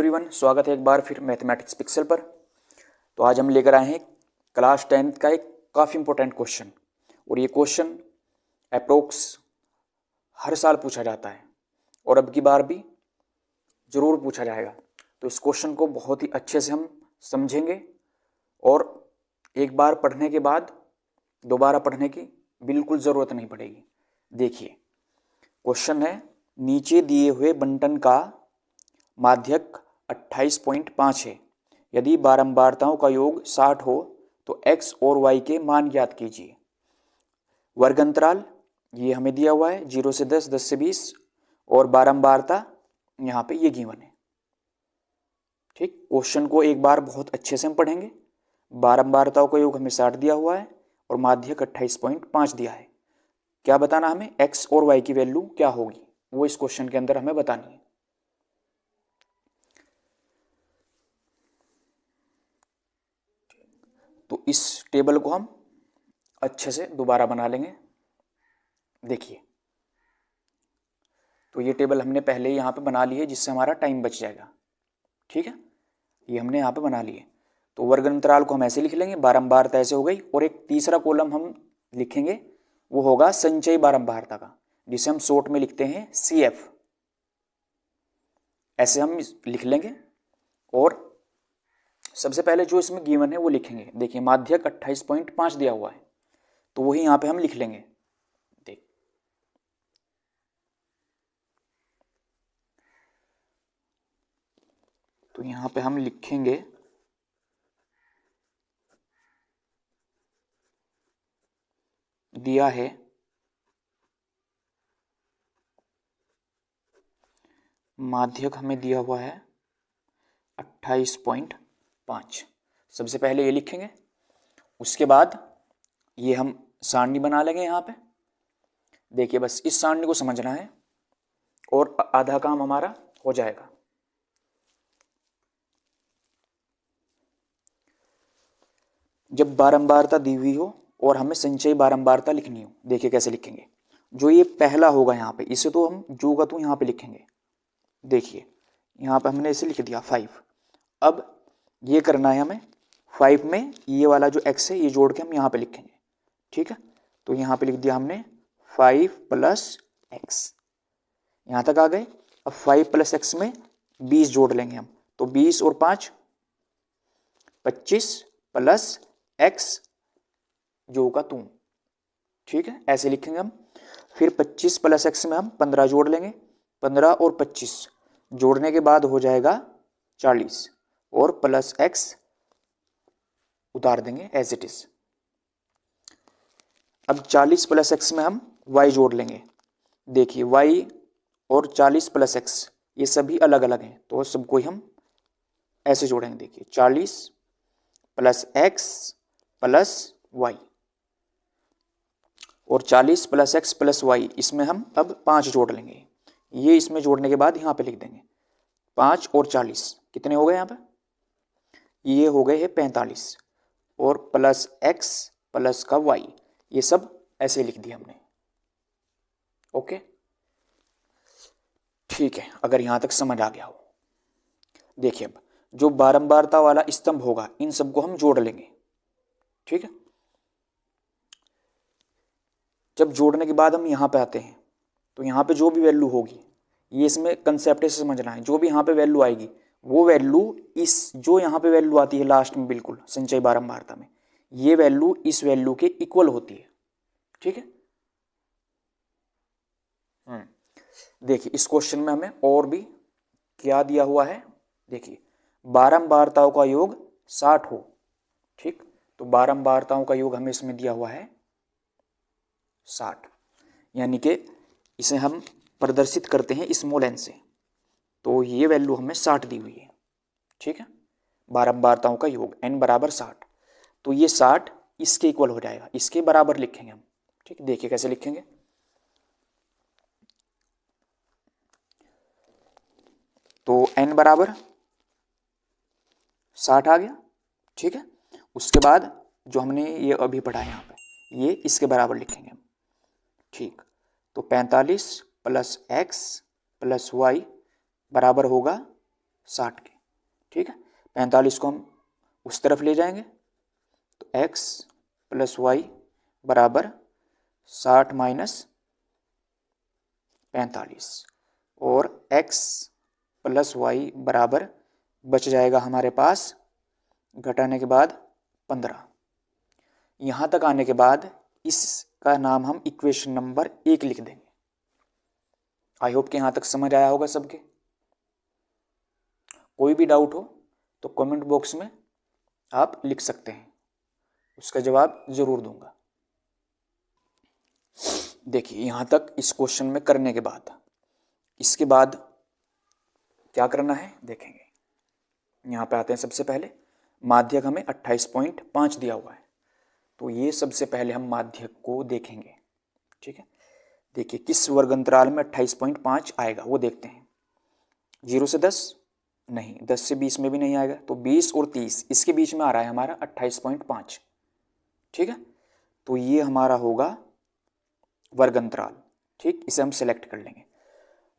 Everyone, स्वागत है एक बार फिर मैथमेटिक्स पिक्सल पर। तो आज हम लेकर आए हैं क्लास 10th का एक काफ़ी इंपॉर्टेंट क्वेश्चन। और ये क्वेश्चन अप्रोक्स हर साल पूछा जाता है और अब की बार भी ज़रूर पूछा जाएगा। तो इस क्वेश्चन को बहुत ही अच्छे से हम समझेंगे और एक बार पढ़ने के बाद दोबारा पढ़ने की बिल्कुल ज़रूरत नहीं पड़ेगी। देखिए, क्वेश्चन है, नीचे दिए हुए बंटन का माध्यक 28.5 है। यदि बारंबारताओं का योग 60 हो तो x और y के मान ज्ञात कीजिए। वर्ग अंतराल ये हमें दिया हुआ है 0 से 10, 10 से 20 और बारंबारता यहाँ पे ये गिवन है। ठीक, क्वेश्चन को एक बार बहुत अच्छे से हम पढ़ेंगे। बारंबारताओं का योग हमें 60 दिया हुआ है और माध्यक 28.5 दिया है। क्या बताना हमें, x और y की वैल्यू क्या होगी वो इस क्वेश्चन के अंदर हमें बतानी है। तो इस टेबल को हम अच्छे से दोबारा बना लेंगे। देखिए, तो ये टेबल हमने पहले ही यहाँ पे बना ली है जिससे हमारा टाइम बच जाएगा। ठीक है, ये हमने यहाँ पे बना लिए। तो वर्ग अंतराल को हम ऐसे लिख लेंगे, बारंबारता ऐसे हो गई और एक तीसरा कॉलम हम लिखेंगे, वो होगा संचयी बारंबारता का, जिसे हम शॉर्ट में लिखते हैं CF। ऐसे हम लिख लेंगे और सबसे पहले जो इसमें गिवन है वो लिखेंगे। देखिए, माध्यक 28.5 दिया हुआ है तो वही यहाँ पे हम लिख लेंगे। देख, तो यहाँ पे हम लिखेंगे दिया है माध्यक हमें दिया हुआ है 28.5। सबसे पहले ये लिखेंगे, उसके बाद ये हम सारणी बना लेंगे यहाँ पे। देखिए, बस इस सारणी को समझना है और आधा काम हमारा हो जाएगा। जब बारंबारता दी हुई हो और हमें संचयी बारंबारता लिखनी हो, देखिए कैसे लिखेंगे। जो ये पहला होगा यहाँ पे, इसे तो हम जो का तो यहाँ पे लिखेंगे। देखिए, यहाँ पे हमने इसे लिख दिया 5। अब ये करना है हमें, 5 में ये वाला जो x है ये जोड़ के हम यहाँ पे लिखेंगे। ठीक है, तो यहाँ पे लिख दिया हमने 5 + x। यहाँ तक आ गए। अब 5 + x में 20 जोड़ लेंगे हम, तो 20 और 5 25 + x जो का तुम। ठीक है, ऐसे लिखेंगे हम। फिर 25 + x में हम 15 जोड़ लेंगे, 15 और 25 जोड़ने के बाद हो जाएगा 40 और +x उतार देंगे एज इट इज। अब 40 + x में हम y जोड़ लेंगे। देखिए, y और 40 + x ये सभी अलग अलग हैं तो सबको ही हम ऐसे जोड़ेंगे। देखिए, 40 + x + y और 40 + x + y, इसमें हम अब 5 जोड़ लेंगे। ये इसमें जोड़ने के बाद यहाँ पे लिख देंगे 5 और 40 कितने हो गए यहाँ पे, ये हो गए हैं 45 और +x + का y, ये सब ऐसे लिख दिया हमने। ओके, ठीक है, अगर यहाँ तक समझ आ गया हो। देखिए, अब जो बारंबारता वाला स्तंभ होगा इन सबको हम जोड़ लेंगे। ठीक है, जब जोड़ने के बाद हम यहाँ पे आते हैं तो यहाँ पे जो भी वैल्यू होगी, ये इसमें कंसेप्ट से समझना है। जो भी यहाँ पे वैल्यू आएगी वो वैल्यू इस जो यहाँ पे वैल्यू आती है लास्ट में, बिल्कुल संचयी बारंबारता में, ये वैल्यू इस वैल्यू के इक्वल होती है। ठीक है, देखिए, इस क्वेश्चन में हमें और भी क्या दिया हुआ है। देखिए, बारंबारताओं का योग 60 हो। ठीक, तो बारंबारताओं का योग हमें इसमें दिया हुआ है 60, यानी कि इसे हम प्रदर्शित करते हैं स्मॉल n से, तो ये वैल्यू हमें 60 दी हुई है। ठीक है, बारंबारताओं का योग n = 60, तो ये 60 इसके इक्वल हो जाएगा, इसके बराबर लिखेंगे हम। ठीक, देखिए कैसे लिखेंगे। तो n = 60 आ गया। ठीक है, उसके बाद जो हमने ये अभी पढ़ा है यहाँ पे, ये इसके बराबर लिखेंगे हम। ठीक, तो 45 + x + y बराबर होगा 60 के। ठीक है, 45 को हम उस तरफ ले जाएंगे तो x प्लस वाई बराबर 60 माइनस 45 और x प्लस वाई बराबर बच जाएगा हमारे पास घटाने के बाद 15। यहाँ तक आने के बाद इसका नाम हम इक्वेशन नंबर 1 लिख देंगे। आई होप कि यहाँ तक समझ आया होगा सबके। कोई भी डाउट हो तो कमेंट बॉक्स में आप लिख सकते हैं, उसका जवाब जरूर दूंगा। देखिए यहाँ तक इस क्वेश्चन में करने के बाद इसके बाद क्या करना है देखेंगे। यहाँ पे आते हैं, सबसे पहले माध्यक हमें 28.5 दिया हुआ है, तो ये सबसे पहले हम माध्यक को देखेंगे। ठीक है, देखिए किस वर्ग अंतराल में 28.5 आएगा वो देखते हैं। 0 से 10 नहीं, 10 से 20 में भी नहीं आएगा, तो 20 और 30 इसके बीच में आ रहा है हमारा 28.5। ठीक है, तो ये हमारा होगा वर्ग अंतराल। ठीक, इसे हम सेलेक्ट कर लेंगे।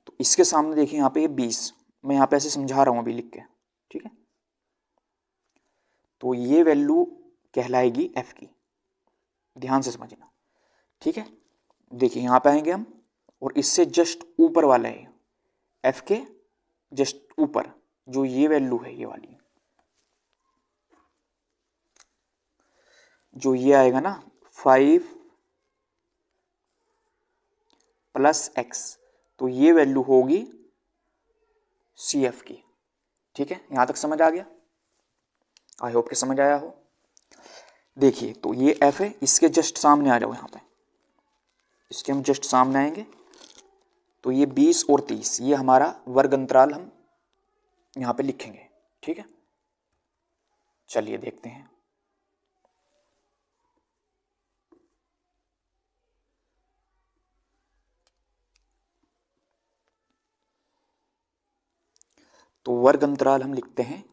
तो इसके सामने देखिए यहाँ पे ये 20, मैं यहाँ पे ऐसे समझा रहा हूँ अभी लिख के। ठीक है, तो ये वैल्यू कहलाएगी f की, ध्यान से समझना। ठीक है, देखिए यहाँ पे आएंगे हम और इससे जस्ट ऊपर वाला है f के जस्ट ऊपर जो ये वैल्यू है, ये वाली जो ये आएगा ना 5 प्लस x, तो ये वैल्यू होगी CF की। ठीक है, यहाँ तक समझ आ गया? आई होप कि समझ आया हो। देखिए तो ये f है, इसके जस्ट सामने आ जाओ, यहाँ पे इसके हम जस्ट सामने आएंगे तो ये 20 और 30 ये हमारा वर्ग अंतराल हम यहाँ पे लिखेंगे। ठीक है, चलिए देखते हैं। तो वर्ग अंतराल हम लिखते हैं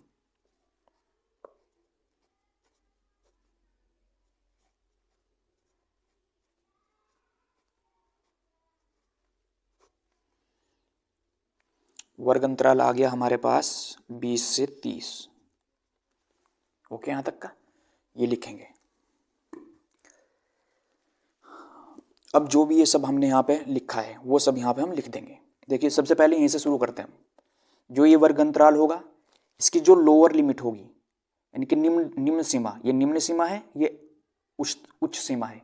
वर्ग अंतराल आ गया हमारे पास 20 से 30। ओके, यहाँ तक का ये लिखेंगे। अब जो भी ये सब हमने यहाँ पे लिखा है वो सब यहाँ पे हम लिख देंगे। देखिए सबसे पहले यहीं से शुरू करते हैं। जो ये वर्ग अंतराल होगा इसकी जो लोअर लिमिट होगी यानी कि निम्न सीमा, ये निम्न सीमा है, ये उच्च सीमा है,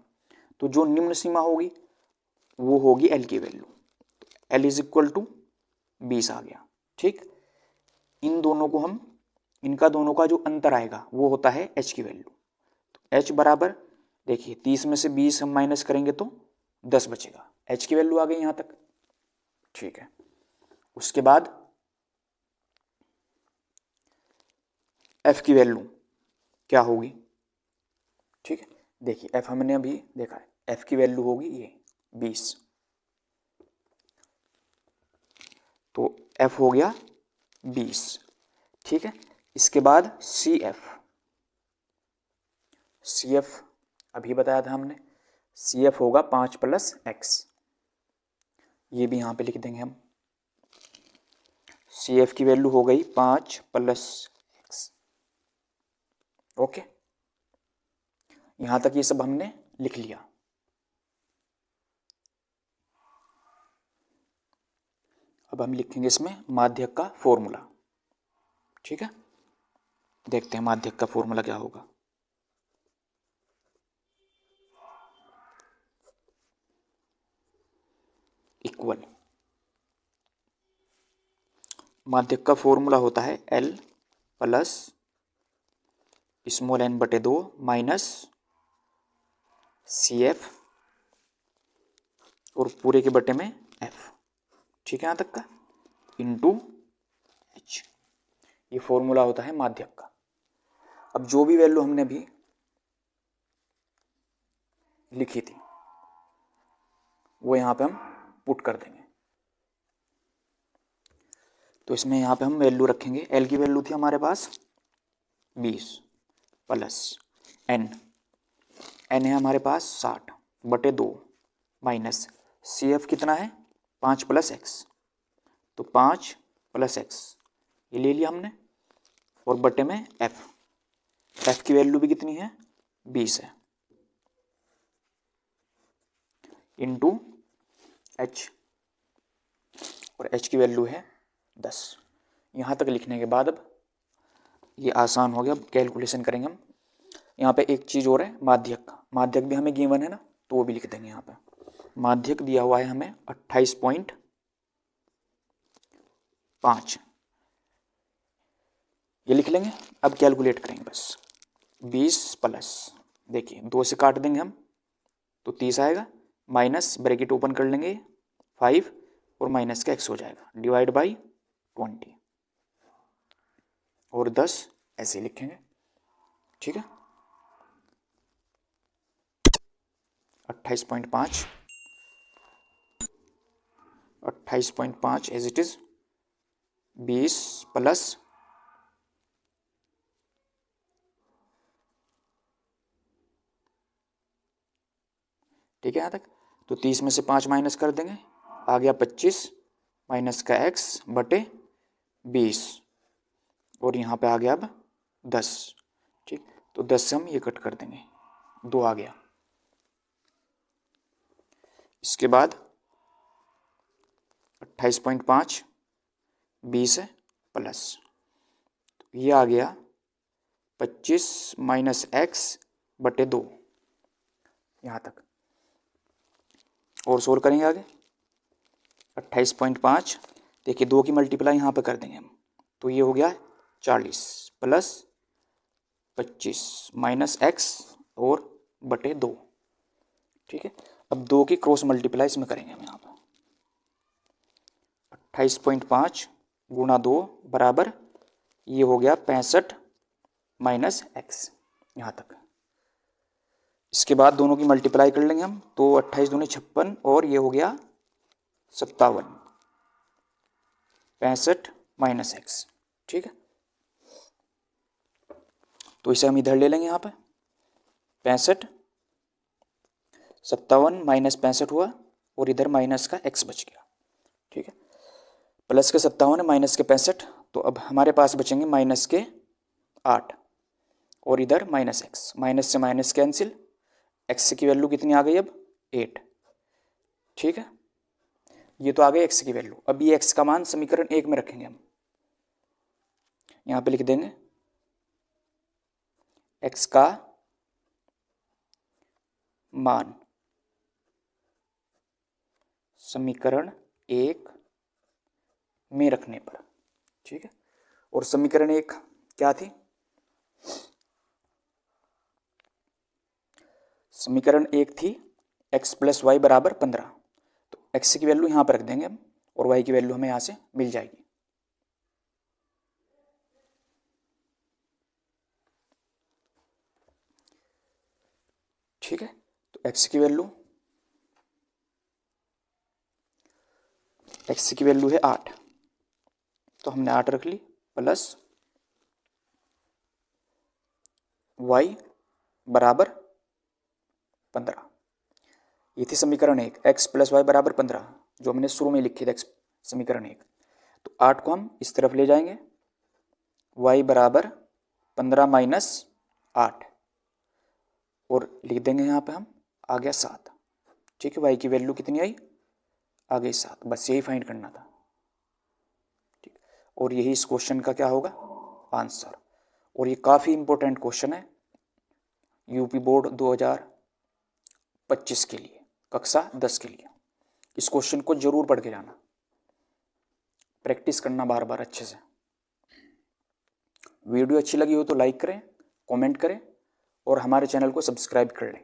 तो जो निम्न सीमा होगी वो होगी एल की वैल्यू। एल इज इक्वल टू 20 आ गया। ठीक, इन दोनों को हम, इनका दोनों का जो अंतर आएगा वो होता है एच की वैल्यू। तो एच बराबर देखिए 30 में से 20 हम माइनस करेंगे तो 10 बचेगा, एच की वैल्यू आ गई यहाँ तक। ठीक है, उसके बाद एफ की वैल्यू क्या होगी? ठीक है, देखिए एफ हमने अभी देखा है, एफ की वैल्यू होगी ये 20, तो एफ हो गया 20। ठीक है, इसके बाद सी एफ अभी बताया था हमने, सी एफ होगा 5 प्लस एक्स, ये भी यहाँ पे लिख देंगे हम। सी एफ की वैल्यू हो गई 5 प्लस एक्स। ओके, यहाँ तक ये सब हमने लिख लिया। अब हम लिखेंगे इसमें माध्यक का फॉर्मूला। ठीक है, देखते हैं माध्यक का फॉर्मूला क्या होगा। इक्वल, माध्यक का फॉर्मूला होता है L प्लस स्मॉल n बटे 2 माइनस सी एफ और पूरे के बटे में F। ठीक है, यहाँ तक का इंटू H, ये फॉर्मूला होता है माध्यक का। अब जो भी वैल्यू हमने अभी लिखी थी वो यहाँ पे हम पुट कर देंगे। तो इसमें यहाँ पे हम वैल्यू रखेंगे, L की वैल्यू थी हमारे पास 20 प्लस n है हमारे पास 60 बटे 2 माइनस सी एफ कितना है 5 प्लस एक्स, तो 5 प्लस एक्स ये ले लिया हमने, और बटे में एफ की वैल्यू भी कितनी है 20 है, इंटू एच, और एच की वैल्यू है 10। यहाँ तक लिखने के बाद अब ये आसान हो गया। अब कैलकुलेशन करेंगे हम। यहाँ पे एक चीज़ और है, माध्यक भी हमें गिवन है ना, तो वो भी लिख देंगे। यहाँ पे माध्यक दिया हुआ है हमें 28.5, ये लिख लेंगे। अब कैलकुलेट करेंगे बस। 20 प्लस, देखिए 2 से काट देंगे हम तो 30 आएगा, माइनस ब्रैकेट ओपन कर लेंगे 5 और माइनस का x हो जाएगा, डिवाइड बाई 20 और 10 ऐसे लिखेंगे। ठीक है, 28.5 एज इट इज 20 प्लस ठीक है यहाँ तक। तो 30 में से 5 माइनस कर देंगे, आ गया 25 माइनस का x बटे 20 और यहाँ पे आ गया अब 10। ठीक, तो 10 से हम ये कट कर देंगे, 2 आ गया। इसके बाद 28.5 20 है प्लस, तो ये आ गया 25 माइनस x बटे 2 यहाँ तक। और सोल्व करेंगे आगे। 28.5 देखिए 2 की मल्टीप्लाई यहाँ पे कर देंगे हम, तो ये हो गया 40 प्लस 25 माइनस x और बटे 2। ठीक है, अब 2 की क्रॉस मल्टीप्लाई इसमें करेंगे हम यहाँ पर। 28.5 गुणा 2 बराबर ये हो गया 65 माइनस x यहाँ तक। इसके बाद दोनों की मल्टीप्लाई कर लेंगे हम, तो 28 दूनी 56 और ये हो गया 57, 65 माइनस x। ठीक है, तो इसे हम इधर ले लेंगे यहाँ पे 65, 57 माइनस 65 हुआ और इधर माइनस का x बच गया। ठीक है, प्लस के 57 है माइनस के 65, तो अब हमारे पास बचेंगे माइनस के 8 और इधर माइनस x, माइनस से माइनस कैंसिल, x की वैल्यू कितनी आ गई अब 8। ठीक है, ये तो आ गई x की वैल्यू। अब ये x का मान समीकरण 1 में रखेंगे हम, यहाँ पे लिख देंगे x का मान समीकरण 1 में रखने पर। ठीक है, और समीकरण 1 क्या थी? समीकरण 1 थी x प्लस वाई बराबर 15, तो x की वैल्यू यहाँ पर रख देंगे हम और y की वैल्यू हमें यहाँ से मिल जाएगी। ठीक है, तो x की वैल्यू है 8, तो हमने 8 रख ली, प्लस y बराबर 15। ये थी समीकरण 1, x प्लस वाई बराबर 15, जो हमने शुरू में लिखी थी समीकरण 1। तो 8 को हम इस तरफ ले जाएंगे, y बराबर 15 माइनस 8 और लिख देंगे यहाँ पे हम, आ गया 7। ठीक है, y की वैल्यू कितनी आई? आ गई 7। बस यही फाइंड करना था। ठीक, और यही इस क्वेश्चन का क्या होगा? आंसर। और ये काफ़ी इंपॉर्टेंट क्वेश्चन है यूपी बोर्ड 2025 के लिए, कक्षा 10 के लिए। इस क्वेश्चन को जरूर पढ़ के जाना, प्रैक्टिस करना बार बार अच्छे से। वीडियो अच्छी लगी हो तो लाइक करें, कमेंट करें और हमारे चैनल को सब्सक्राइब कर लें।